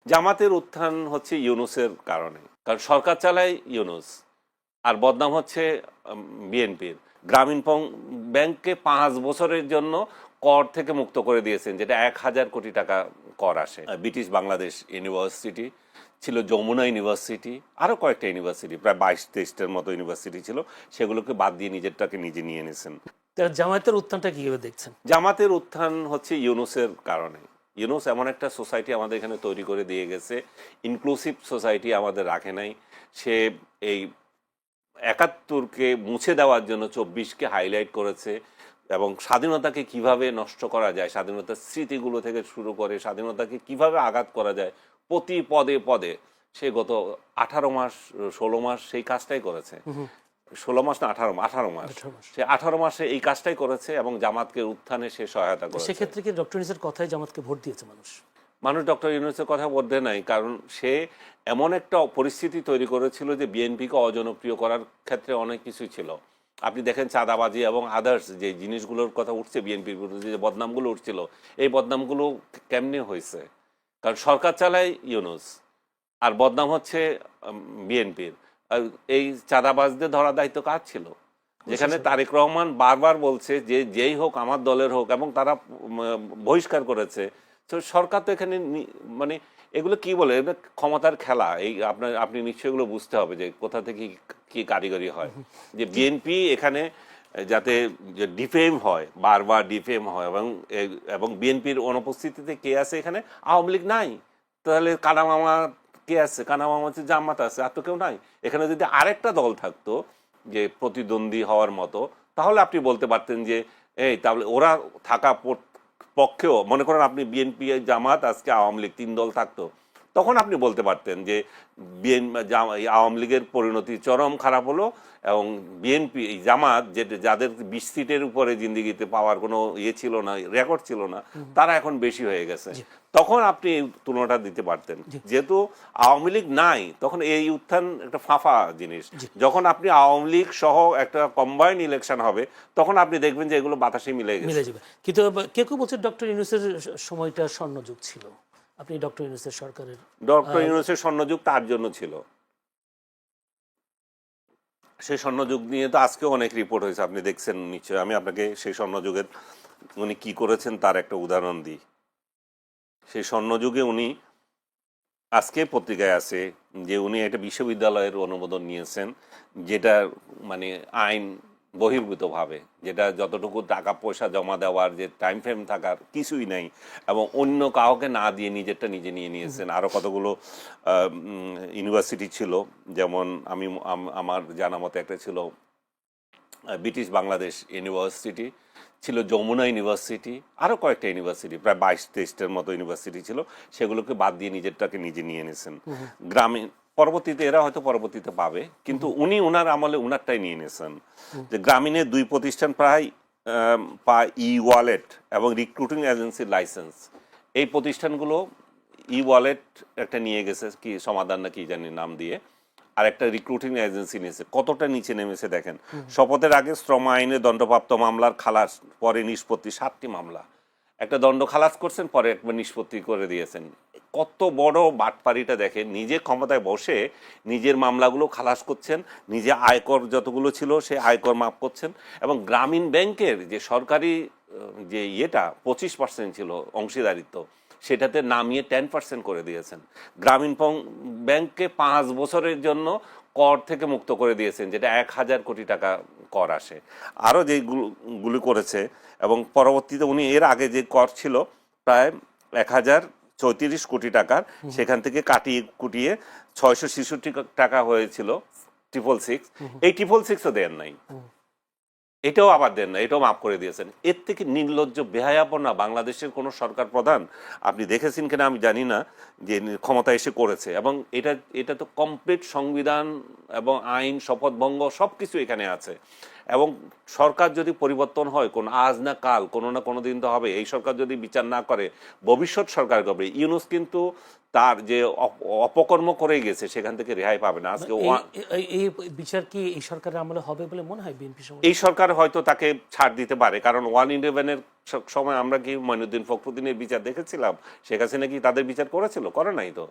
জামাতের উত্থান হচ্ছে ইউনূসের কারণে, কারণ সরকার চালায় ইউনূস, আর বদনাম হচ্ছে বিএনপির। গ্রামীণ ব্যাংককে 5 বছরের জন্য কর থেকে মুক্ত করে দিয়েছেন, যেটা 1,000 কোটি টাকা কর আসে। ব্রিটিশ বাংলাদেশ ইউনিভার্সিটি ছিল, যমুনা ইউনিভার্সিটি, আরও কয়েকটা ইউনিভার্সিটি, প্রায় 22-23টার মতো ইউনিভার্সিটি ছিল, সেগুলোকে বাদ দিয়ে নিজেরটাকে নিজে নিয়ে নিয়েছেন। জামায়াতের উত্থানটা কিভাবে দেখছেন? জামাতের উত্থান হচ্ছে ইউনূসের কারণে। ইউনূস এমন একটা সোসাইটি আমাদের এখানে তৈরি করে দিয়ে গেছে, ইনক্লুসিভ সোসাইটি আমাদের রাখে নাই। সে এই 71কে মুছে দেওয়ার জন্য 24কে হাইলাইট করেছে, এবং স্বাধীনতাকে কিভাবে নষ্ট করা যায়, স্বাধীনতার স্মৃতিগুলো থেকে শুরু করে স্বাধীনতাকে কিভাবে আঘাত করা যায় প্রতি পদে পদে সে গত 18 মাস 16 মাস সেই কাজটাই করেছে। 16 মাস না 18 মাস, সে 18 মাসে এই কাজটাই করেছে, এবং জামাতকে উত্থানে সে সহায়তা করেছে। সেক্ষেত্রে কি ডক্টর ইউনূসের কথায় জামাতকে ভোট দিয়েছে মানুষ ডক্টর ইউনূসের কথা বলতে নাই, কারণ সে এমন একটা পরিস্থিতি তৈরি করেছিল যে বিএনপিকে অজনপ্রিয় করার ক্ষেত্রে অনেক কিছুই ছিল। আপনি দেখেন চাঁদাবাজি এবং আদার্স যে জিনিসগুলোর কথা উঠছে, বিএনপির বিরুদ্ধে যে বদনামগুলো উঠছিল, এই বদনামগুলো কেমনে হয়েছে? কারণ সরকার চালায় ইউনূস, আর বদনাম হচ্ছে বিএনপির। এই চাঁদাবাজদের ধরা দায়িত্ব কার ছিল? যেখানে তারেক রহমান বারবার বলছে যে যেই হোক আমার দলের হোক, এবং তারা বহিষ্কার করেছে। তো সরকার তো এখানে মানে এগুলো কি বলে, ক্ষমতার খেলা। এই আপনি নিশ্চয়ই এগুলো বুঝতে হবে যে কোথা থেকে কি কারিগরি হয়, যে বিএনপি এখানে যাতে ডিফেম হয়, বারবার ডিফেম হয়, এবং বিএনপির অনুপস্থিতিতে কে আছে এখানে? আওয়ামী লীগ নাই, তাহলে কানামামা কে আছে? কানামামা হচ্ছে জামাত আছে, আর তো কেউ নাই এখানে। যদি আরেকটা দল থাকতো যে প্রতিদ্বন্দ্বী হওয়ার মতো, তাহলে আপনি বলতে পারতেন যে এই তাহলে ওরা থাকা পক্ষেও, মনে করেন আপনি বিএনপি জামাত আজকে আওয়ামী লীগ 3 দল থাকতো, তখন আপনি বলতে পারতেন যে আওয়ামী লীগের পরিণতি চরম খারাপ হলো, এবং বিএনপি এই জামাত যাদের 20 সিটের উপরে জিন্দিগিতে পাওয়ার কোনো ইয়ে ছিল না, রেকর্ড ছিল না, তারা এখন বেশি হয়ে গেছে। তখন আপনি এই তুলনাটা দিতে পারতেন। যেহেতু আওয়ামী লীগ নাই, তখন এই উত্থান একটা ফাঁফা জিনিস। যখন আপনি আওয়ামী লীগ সহ একটা কম্বাইন্ড ইলেকশন হবে, তখন আপনি দেখবেন যে এগুলো বাতাসে মিলে যাবে। কিন্তু কেউ কেউ বলছে ডক্টর ইউনূসের সময়টা স্বর্ণযুগ ছিল। আপনি ডক্টর ইউনূসের সরকারের ডক্টর ইউনূসের স্বর্ণযুগ তার জন্য ছিল, সেই স্বর্ণযুগ নিয়ে তো আজকেও অনেক রিপোর্ট হয়েছে, আপনি দেখছেন নিশ্চয়। আমি আপনাকে সেই স্বর্ণযুগের উনি কি করেছেন তার একটা উদাহরণ দিই। সেই স্বর্ণযুগে উনি, আজকে পত্রিকায় আছে যে উনি একটা বিশ্ববিদ্যালয়ের অনুমোদন নিয়েছেন, যেটা মানে আইন বহির্ভূতভাবে, যেটা যতটুকু টাকা পয়সা জমা দেওয়ার যে টাইম ফ্রেম থাকার কিছুই নাই, এবং অন্য কাউকে না দিয়ে নিজেরটা নিজে নিয়ে নিয়েছেন। আরও কতগুলো ইউনিভার্সিটি ছিল, যেমন আমার জানা মতে একটা ছিল ব্রিটিশ বাংলাদেশ ইউনিভার্সিটি, ছিল যমুনা ইউনিভার্সিটি, আরও কয়েকটা ইউনিভার্সিটি, প্রায় 22-23টার মতো ইউনিভার্সিটি ছিল, সেগুলোকে বাদ দিয়ে নিজেরটাকে নিজে নিয়ে নিয়েছেন। গ্রামীণ পরবর্তীতে এরা হয়তো পরবর্তীতে পাবে, কিন্তু উনি ওনার আমলে ওনারটাই নিয়ে নিয়েছেন। যে গ্রামীণের 2 প্রতিষ্ঠান প্রায় ই ওয়ালেট এবং রিক্রুটিং এজেন্সির লাইসেন্স, এই প্রতিষ্ঠানগুলো ই ওয়ালেট একটা নিয়ে গেছে, কি সমাধান না কি জানি নাম দিয়ে, আর একটা রিক্রুটিং এজেন্সি নিয়েছে। কতটা নিচে নেমেছে দেখেন। শপথের আগে শ্রম আইনে দণ্ডপ্রাপ্ত মামলার খালাস, পরে নিষ্পত্তি, 7টি মামলা, একটা দণ্ড খালাস করছেন, পরে একবার নিষ্পত্তি করে দিয়েছেন। কত বড় বাটপাড়িটা দেখেন, নিজে ক্ষমতায় বসে নিজের মামলাগুলো খালাস করছেন, নিজে আয়কর যতগুলো ছিল সে আয়কর মাফ করছেন, এবং গ্রামীণ ব্যাংকের যে সরকারি যে ইয়েটা 25% ছিল অংশীদারিত্ব, সেটাতে নামিয়ে 10% করে দিয়েছেন। গ্রামীণ ব্যাংককে 5 বছরের জন্য কর থেকে মুক্ত করে দিয়েছেন, যেটা 1,000 কোটি টাকা কর আসে। আরও যেগুলি করেছে, এবং পরবর্তীতে উনি এর আগে যে কর ছিল প্রায় 1,034 কোটি টাকার, সেখান থেকে কাটিয়ে কুটিয়ে 666 টাকা হয়েছিল 666। এই 666ও দেন নাই, এটাও আবার দেন না, এটাও মাফ করে দিয়েছেন। এর থেকে নির্লজ্জ বেহায়াপনা বাংলাদেশের কোনো সরকার প্রধান আপনি দেখেছেন কিনা আমি জানি না, যে ক্ষমতা এসে করেছে। এবং এটা তো কমপ্লিট সংবিধান এবং আইন, শপথভঙ্গ সব কিছু এখানে আছে। এবং সরকার যদি পরিবর্তন হয়, কোন আজ না কাল, কোনো না কোনো দিন তো হবে, এই সরকার যদি বিচার না করে ভবিষ্যৎ সরকার করবে। ইউনূস কিন্তু তার যে অপকর্ম করে গেছে সেখান থেকে রেহাই পাবে না। আজকে এই বিচার কি এই সরকারের আমলে হবে বলে মনে হয় বিএনপি সময়? এই সরকার হয়তো তাকে ছাড় দিতে পারে, কারণ 1/11-এর সময় আমরা কি মঈনুদ্দিন ফখরুদ্দিনের বিচার দেখেছিলাম? শেখ হাসিনা কি তাদের বিচার করেছিল? করে নাই তো।